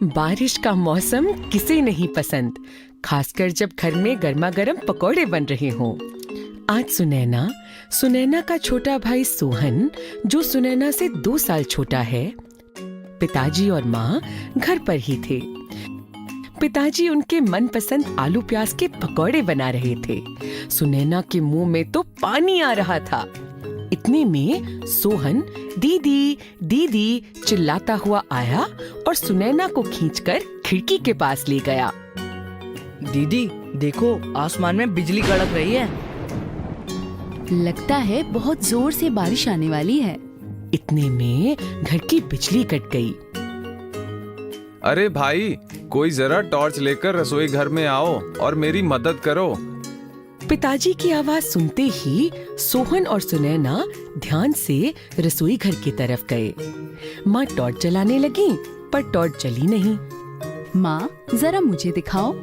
बारिश का मौसम किसे नहीं पसंद, खासकर जब घर में गर्मा गर्म पकौड़े बन रहे हों। आज सुनैना का छोटा भाई सोहन, जो सुनैना से 2 साल छोटा है, पिताजी और माँ घर पर ही थे। पिताजी उनके मनपसंद आलू प्याज के पकौड़े बना रहे थे। सुनैना के मुंह में तो पानी आ रहा था। इतने में सोहन दीदी दीदी चिल्लाता हुआ आया और सुनैना को खींचकर खिड़की के पास ले गया। दीदी देखो, आसमान में बिजली कड़क रही है। लगता है बहुत जोर से बारिश आने वाली है। इतने में घर की बिजली कट गई। अरे भाई, कोई जरा टॉर्च लेकर रसोई घर में आओ और मेरी मदद करो। पिताजी की आवाज सुनते ही सोहन और सुनैना ध्यान से रसोई घर की तरफ गए। माँ टॉर्च जलाने लगी, पर टॉर्च जली नहीं। माँ, जरा मुझे दिखाओ।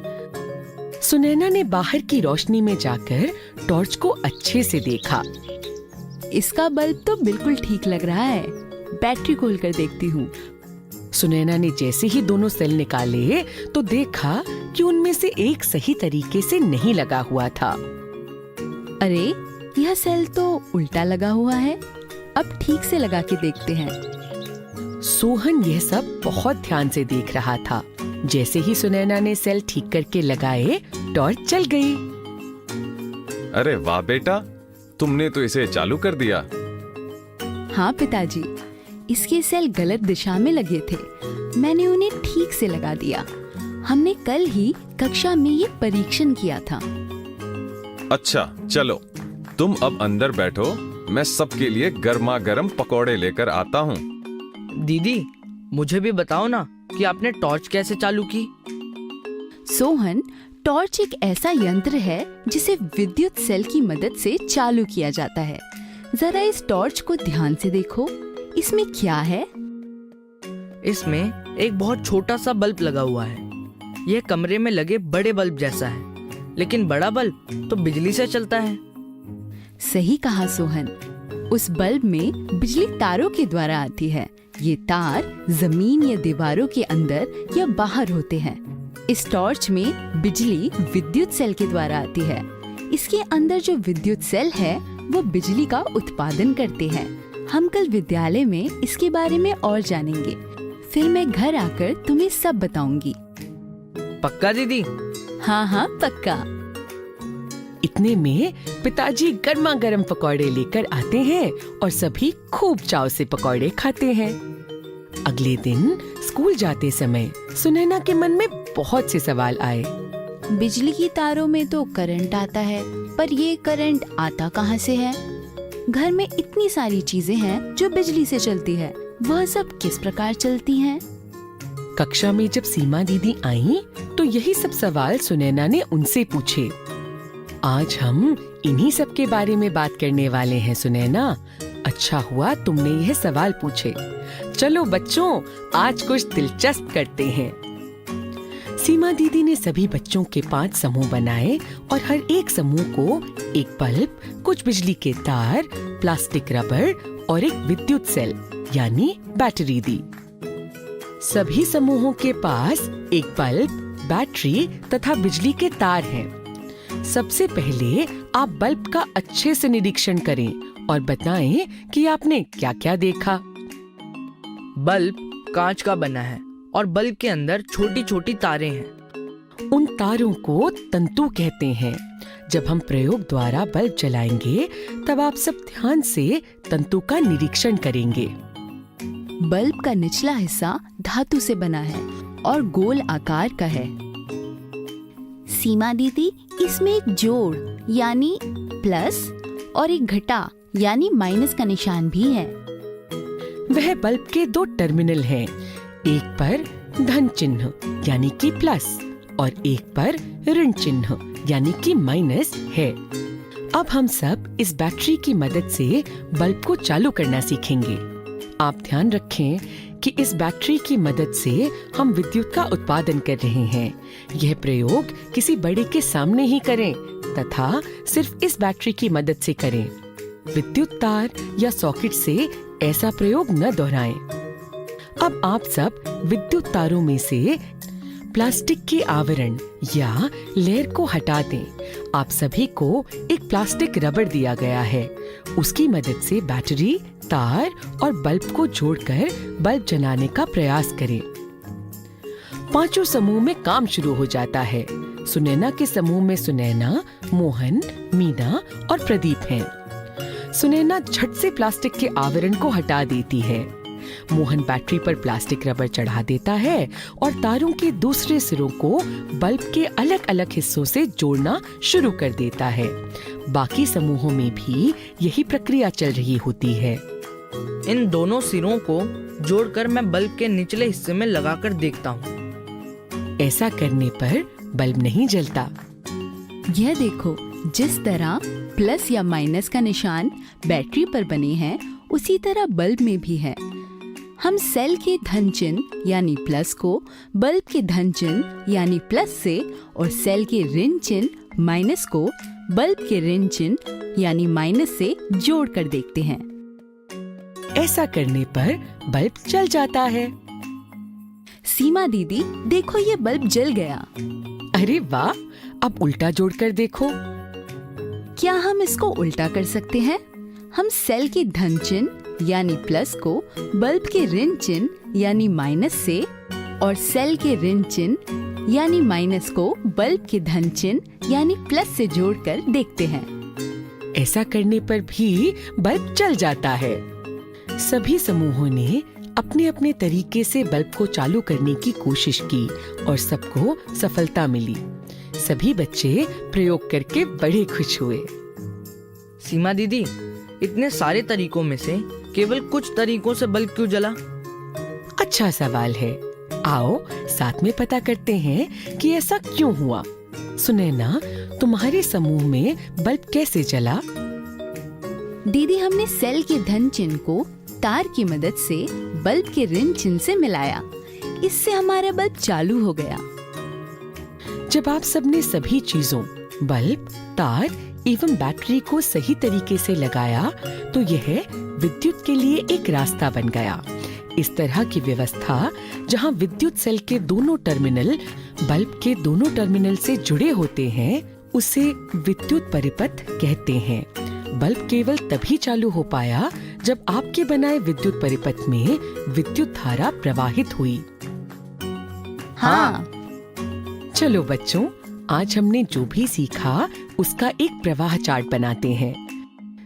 सुनैना ने बाहर की रोशनी में जाकर टॉर्च को अच्छे से देखा। इसका बल्ब तो बिल्कुल ठीक लग रहा है। बैटरी खोल कर देखती हूँ। सुनैना ने जैसे ही दोनों सेल निकाले तो देखा कि उनमें से एक सही तरीके से नहीं लगा हुआ था। अरे, यह सेल तो उल्टा लगा हुआ है। अब ठीक से लगा के देखते हैं। सोहन यह सब बहुत ध्यान से देख रहा था। जैसे ही सुनैना ने सेल ठीक करके लगाए, टॉर्च जल गई। अरे वाह बेटा, तुमने तो इसे चालू कर दिया। हाँ पिताजी, इसके सेल गलत दिशा में लगे थे। मैंने उन्हें ठीक से लगा दिया। हमने कल ही कक्षा में ये परीक्षण किया था। अच्छा चलो, तुम अब अंदर बैठो, मैं सबके लिए गर्मा गर्म पकौड़े लेकर आता हूँ। दीदी, मुझे भी बताओ ना कि आपने टॉर्च कैसे चालू की। सोहन, टॉर्च एक ऐसा यंत्र है जिसे विद्युत सेल की मदद से चालू किया जाता है। जरा इस टॉर्च को ध्यान से देखो। इसमें क्या है? इसमें एक बहुत छोटा सा बल्ब लगा हुआ है। यह कमरे में लगे बड़े बल्ब जैसा है, लेकिन बड़ा बल्ब तो बिजली से चलता है। सही कहा सोहन। उस बल्ब में बिजली तारों के द्वारा आती है। ये तार जमीन या दीवारों के अंदर या बाहर होते हैं। इस टॉर्च में बिजली विद्युत सेल के द्वारा आती है। इसके अंदर जो विद्युत सेल है वो बिजली का उत्पादन करते हैं। हम कल विद्यालय में इसके बारे में और जानेंगे। फिर मैं घर आकर तुम्हें सब बताऊंगी। पक्का दीदी? हाँ हाँ पक्का। इतने में पिताजी गर्मा गर्म पकौड़े लेकर आते हैं और सभी खूब चाव से पकौड़े खाते हैं। अगले दिन स्कूल जाते समय सुनैना के मन में बहुत से सवाल आए। बिजली की तारों में तो करंट आता है, पर ये करंट आता कहाँ से है? घर में इतनी सारी चीजें हैं जो बिजली से चलती है, वह सब किस प्रकार चलती हैं? कक्षा में जब सीमा दीदी आईं, तो यही सब सवाल सुनैना ने उनसे पूछे। आज हम इन्हीं सब के बारे में बात करने वाले हैं सुनैना। अच्छा हुआ तुमने यह सवाल पूछे। चलो बच्चों, आज कुछ दिलचस्प करते हैं। सीमा दीदी ने सभी बच्चों के 5 समूह बनाए और हर एक समूह को एक बल्ब, कुछ बिजली के तार, प्लास्टिक रबर और एक विद्युत सेल यानी बैटरी दी। सभी समूहों के पास एक बल्ब, बैटरी तथा बिजली के तार हैं। सबसे पहले आप बल्ब का अच्छे से निरीक्षण करें और बताएं कि आपने क्या-क्या देखा। बल्ब कांच का बना है और बल्ब के अंदर छोटी छोटी तारें हैं। उन तारों को तंतु कहते हैं। जब हम प्रयोग द्वारा बल्ब जलाएंगे, तब आप सब ध्यान से तंतु का निरीक्षण करेंगे। बल्ब का निचला हिस्सा धातु से बना है और गोल आकार का है। सीमा दीदी, इसमें एक जोड़ यानी प्लस और एक घटा यानी माइनस का निशान भी है। वह बल्ब के 2 टर्मिनल हैं। एक पर धन चिन्ह यानी कि प्लस और एक पर ऋण चिन्ह यानी कि माइनस है। अब हम सब इस बैटरी की मदद से बल्ब को चालू करना सीखेंगे। आप ध्यान रखें कि इस बैटरी की मदद से हम विद्युत का उत्पादन कर रहे हैं। यह प्रयोग किसी बड़े के सामने ही करें तथा सिर्फ इस बैटरी की मदद से करें। विद्युत तार या सॉकेट से ऐसा प्रयोग न दोहराएं। अब आप सब विद्युत तारों में से प्लास्टिक के आवरण या लेयर को हटा दें। आप सभी को एक प्लास्टिक रबड़ दिया गया है। उसकी मदद से बैटरी, तार और बल्ब को जोड़कर बल्ब जलाने का प्रयास करें। पांचों समूह में काम शुरू हो जाता है। सुनैना के समूह में सुनैना, मोहन, मीना और प्रदीप हैं। सुनैना झट से प्लास्टिक के आवरण को हटा देती है। मोहन बैटरी पर प्लास्टिक रबर चढ़ा देता है और तारों के दूसरे सिरों को बल्ब के अलग अलग हिस्सों से जोड़ना शुरू कर देता है। बाकी समूहों में भी यही प्रक्रिया चल रही होती है। इन दोनों सिरों को जोड़कर मैं बल्ब के निचले हिस्से में लगाकर देखता हूँ। ऐसा करने पर बल्ब नहीं जलता। यह देखो, जिस तरह प्लस या माइनस का निशान बैटरी पर बने हैं, उसी तरह बल्ब में भी है। हम सेल के धन चिन्ह यानी प्लस को बल्ब के धन चिन्ह यानी प्लस से और सेल के ऋण चिन्ह माइनस को बल्ब के ऋण चिन्ह यानी माइनस से जोड़ कर देखते हैं। ऐसा करने पर बल्ब जल जाता है। सीमा दीदी, देखो ये बल्ब जल गया। अरे वाह! अब उल्टा जोड़कर देखो। क्या हम इसको उल्टा कर सकते हैं? हम सेल के धन चिन्ह यानी प्लस को बल्ब के ऋण चिन्ह यानी माइनस से और सेल के ऋण चिन्ह यानी माइनस को बल्ब के धन चिन्ह यानी प्लस से जोड़कर देखते हैं। ऐसा करने पर भी बल्ब जल जाता है। सभी समूहों ने अपने अपने तरीके से बल्ब को चालू करने की कोशिश की और सबको सफलता मिली। सभी बच्चे प्रयोग करके बड़े खुश हुए। सीमा दीदी, इतने सारे तरीकों में से केवल कुछ तरीकों से बल्ब क्यों जला? अच्छा सवाल है। आओ साथ में पता करते हैं कि ऐसा क्यों हुआ। सुनैना, तुम्हारे समूह में बल्ब कैसे जला? दीदी, हमने सेल के धन चिन्ह को तार की मदद से बल्ब के ऋण चिन्ह से मिलाया। इससे हमारा बल्ब चालू हो गया। जब आप सबने सभी चीजों बल्ब, तार एवं बैटरी को सही तरीके से लगाया तो यह विद्युत के लिए एक रास्ता बन गया। इस तरह की व्यवस्था जहां विद्युत सेल के दोनों टर्मिनल बल्ब के दोनों टर्मिनल से जुड़े होते हैं, उसे विद्युत परिपथ कहते हैं। बल्ब केवल तभी चालू हो पाया जब आपके बनाए विद्युत परिपथ में विद्युत धारा प्रवाहित हुई। हाँ। चलो बच्चों, आज हमने जो भी सीखा उसका एक प्रवाह चार्ट बनाते हैं।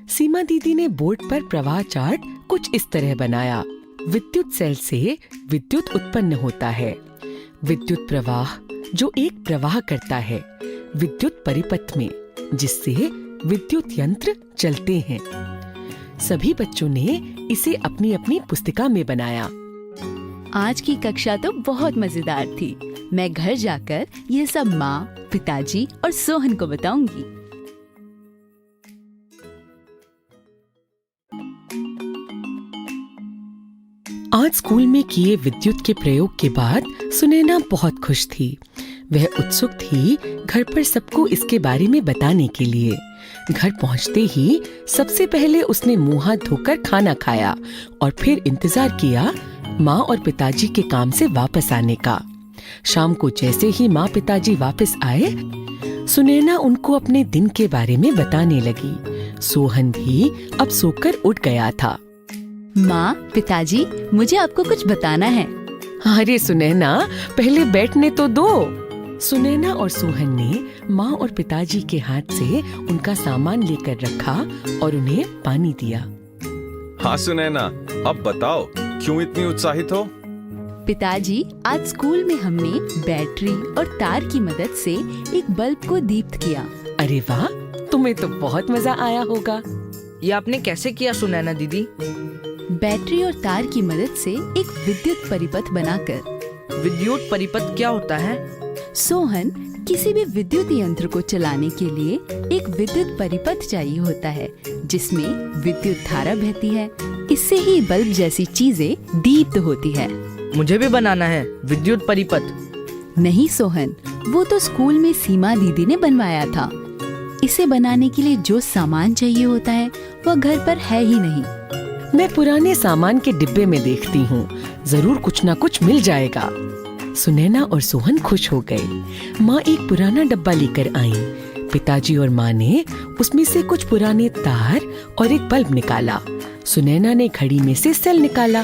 सीमा दीदी ने बोर्ड पर प्रवाह चार्ट कुछ इस तरह बनाया। विद्युत सेल से विद्युत उत्पन्न होता है। विद्युत प्रवाह जो एक प्रवाह करता है विद्युत परिपथ में, जिससे विद्युत यंत्र चलते हैं। सभी बच्चों ने इसे अपनी अपनी पुस्तिका में बनाया। आज की कक्षा तो बहुत मजेदार थी। मैं घर जाकर यह सब माँ, पिताजी और सोहन को बताऊंगी। आज स्कूल में किए विद्युत के प्रयोग के बाद सुनैना बहुत खुश थी। वह उत्सुक थी घर पर सबको इसके बारे में बताने के लिए। घर पहुंचते ही सबसे पहले उसने मुंह हाथ धोकर खाना खाया और फिर इंतजार किया माँ और पिताजी के काम से वापस आने का। शाम को जैसे ही माँ पिताजी वापस आए, सुनैना उनको अपने दिन के बारे में बताने लगी। सोहन भी अब सोकर उठ गया था। माँ, पिताजी, मुझे आपको कुछ बताना है। अरे सुनैना, पहले बैठने तो दो। सुनैना और सोहन ने माँ और पिताजी के हाथ से उनका सामान लेकर रखा और उन्हें पानी दिया। हाँ सुनैना, अब बताओ क्यों इतनी उत्साहित हो? पिताजी, आज स्कूल में हमने बैटरी और तार की मदद से एक बल्ब को दीप्त किया। अरे वाह, तुम्हें तो बहुत मजा आया होगा। ये आपने कैसे किया सुनैना दीदी? बैटरी और तार की मदद से एक विद्युत परिपथ बनाकर। विद्युत परिपथ क्या होता है? सोहन, किसी भी विद्युत यंत्र को चलाने के लिए एक विद्युत परिपथ चाहिए होता है, जिसमें विद्युत धारा बहती है। इससे ही बल्ब जैसी चीजें दीप्त होती है। मुझे भी बनाना है विद्युत परिपथ। नहीं सोहन, वो तो स्कूल में सीमा दीदी ने बनवाया था। इसे बनाने के लिए जो सामान चाहिए होता है वह घर पर है ही नहीं। मैं पुराने सामान के डिब्बे में देखती हूँ। जरूर कुछ ना कुछ मिल जाएगा। सुनैना और सोहन खुश हो गए। माँ एक पुराना डब्बा लेकर आई। पिताजी और माँ ने उसमें से कुछ पुराने तार और एक बल्ब निकाला। सुनैना ने घड़ी में से सेल निकाला।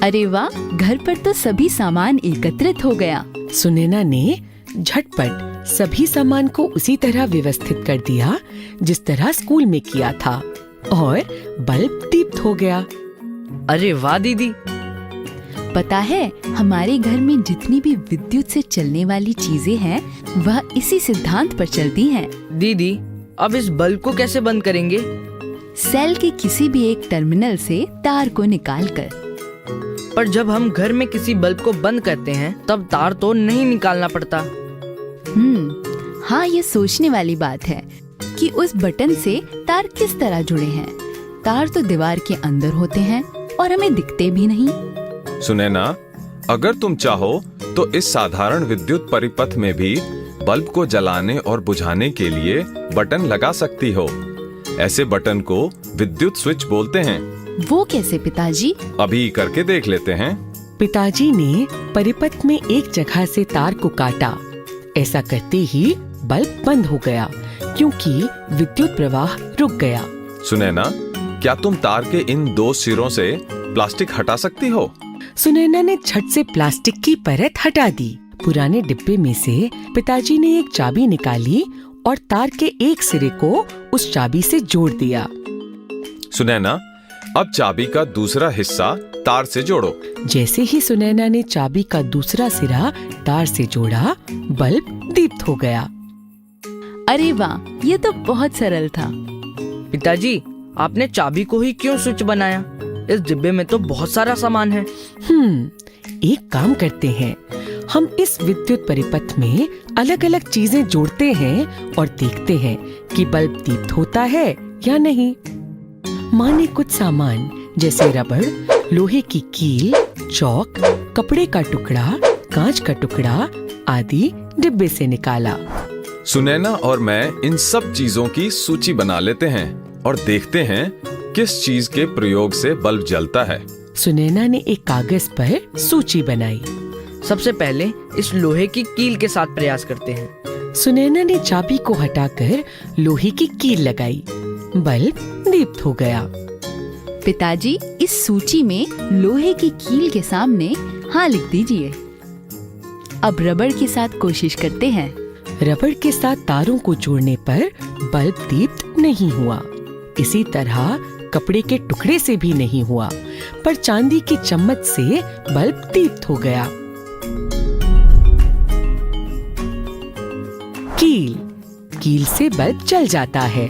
अरे वाह, घर पर तो सभी सामान एकत्रित हो गया। सुनैना ने झटपट सभी सामान को उसी तरह व्यवस्थित कर दिया जिस तरह स्कूल में किया था, और बल्ब दीप्त हो गया। अरे वाह दीदी, पता है, हमारे घर में जितनी भी विद्युत से चलने वाली चीजें हैं, वह इसी सिद्धांत पर चलती हैं। दीदी अब इस बल्ब को कैसे बंद करेंगे? सेल के किसी भी एक टर्मिनल से तार को निकालकर। पर जब हम घर में किसी बल्ब को बंद करते हैं तब तार तो नहीं निकालना पड़ता। हाँ, ये सोचने वाली बात है कि उस बटन से तार किस तरह जुड़े हैं। तार तो दीवार के अंदर होते हैं और हमें दिखते भी नहीं। सुनैना, अगर तुम चाहो तो इस साधारण विद्युत परिपथ में भी बल्ब को जलाने और बुझाने के लिए बटन लगा सकती हो। ऐसे बटन को विद्युत स्विच बोलते हैं। वो कैसे पिताजी? अभी करके देख लेते हैं। पिताजी ने परिपथ में एक जगह से तार को काटा। ऐसा करते ही बल्ब बंद हो गया क्योंकि विद्युत प्रवाह रुक गया। सुनैना, क्या तुम तार के इन 2 सिरों से प्लास्टिक हटा सकती हो? सुनैना ने झट से प्लास्टिक की परत हटा दी। पुराने डिब्बे में से पिताजी ने एक चाबी निकाली और तार के एक सिरे को उस चाबी से जोड़ दिया। सुनैना, अब चाबी का दूसरा हिस्सा तार से जोड़ो। जैसे ही सुनैना ने चाबी का दूसरा सिरा तार से जोड़ा, बल्ब दीप्त हो गया। अरे वाह, ये तो बहुत सरल था। पिताजी, आपने चाबी को ही क्यों स्विच बनाया? इस डिब्बे में तो बहुत सारा सामान है। एक काम करते हैं, हम इस विद्युत परिपथ में अलग अलग चीजें जोड़ते हैं और देखते हैं कि बल्ब दीप्त होता है या नहीं। माँ ने कुछ सामान जैसे रबड़, लोहे की कील, चौक, कपड़े का टुकड़ा, कांच का टुकड़ा आदि डिब्बे से निकाला। सुनैना और मैं इन सब चीजों की सूची बना लेते हैं और देखते हैं किस चीज के प्रयोग से बल्ब जलता है। सुनैना ने एक कागज पर सूची बनाई। सबसे पहले इस लोहे की कील के साथ प्रयास करते हैं। सुनैना ने चाबी को हटाकर लोहे की कील लगाई। बल्ब दीप्त हो गया। पिताजी, इस सूची में लोहे की कील के सामने हाँ लिख दीजिए। अब रबड़ के साथ कोशिश करते हैं। रबड़ के साथ तारों को जोड़ने पर बल्ब दीप्त नहीं हुआ। इसी तरह कपड़े के टुकड़े से भी नहीं हुआ, पर चांदी की चम्मच से बल्ब दीप्त हो गया। कील से बल्ब जल जाता है।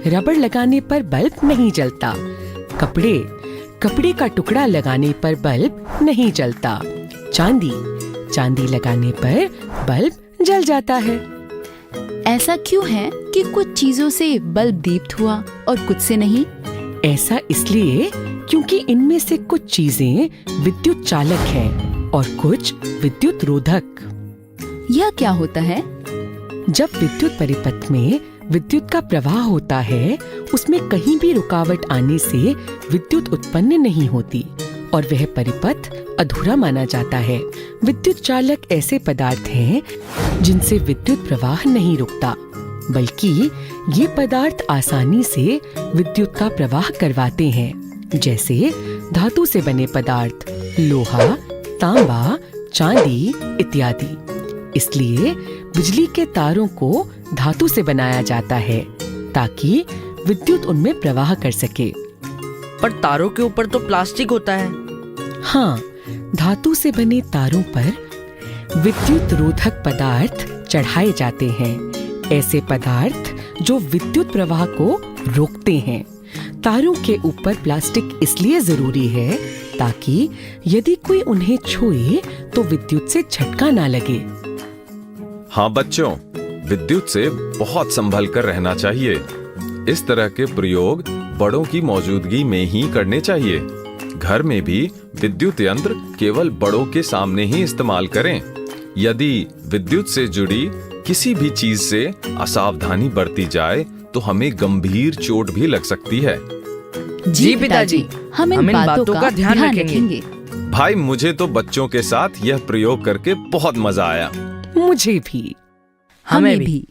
रबड़ लगाने पर बल्ब नहीं जलता। कपड़े का टुकड़ा लगाने पर बल्ब नहीं जलता। चांदी लगाने पर बल्ब जल जाता है। ऐसा क्यों है कि कुछ चीजों से बल्ब दीप्त हुआ और कुछ से नहीं? ऐसा इसलिए क्योंकि इनमें से कुछ चीजें विद्युत चालक हैं और कुछ विद्युत रोधक। यह क्या होता है? जब विद्युत परिपथ में विद्युत का प्रवाह होता है, उसमें कहीं भी रुकावट आने से विद्युत उत्पन्न नहीं होती और वह परिपथ अधूरा माना जाता है। विद्युत चालक ऐसे पदार्थ हैं जिनसे विद्युत प्रवाह नहीं रुकता, बल्कि ये पदार्थ आसानी से विद्युत का प्रवाह करवाते हैं, जैसे धातु से बने पदार्थ, लोहा, तांबा, चांदी इत्यादि। इसलिए बिजली के तारों को धातु से बनाया जाता है ताकि विद्युत उनमें प्रवाह कर सके। पर तारों के ऊपर तो प्लास्टिक होता है। हाँ, धातु से बने तारों पर विद्युत रोधक पदार्थ चढ़ाए जाते हैं, ऐसे पदार्थ जो विद्युत प्रवाह को रोकते हैं। तारों के ऊपर प्लास्टिक इसलिए जरूरी है ताकि यदि कोई उन्हें छुए तो विद्युत से झटका ना लगे। हाँ बच्चों, विद्युत से बहुत संभल कर रहना चाहिए। इस तरह के प्रयोग बड़ों की मौजूदगी में ही करने चाहिए। घर में भी विद्युत यंत्र केवल बड़ों के सामने ही इस्तेमाल करें। यदि विद्युत से जुड़ी किसी भी चीज से असावधानी बरती जाए तो हमें गंभीर चोट भी लग सकती है। जी पिताजी, हम इन बातों का ध्यान रखेंगे। भाई मुझे तो बच्चों के साथ यह प्रयोग करके बहुत मजा आया। मुझे भी। हमें भी।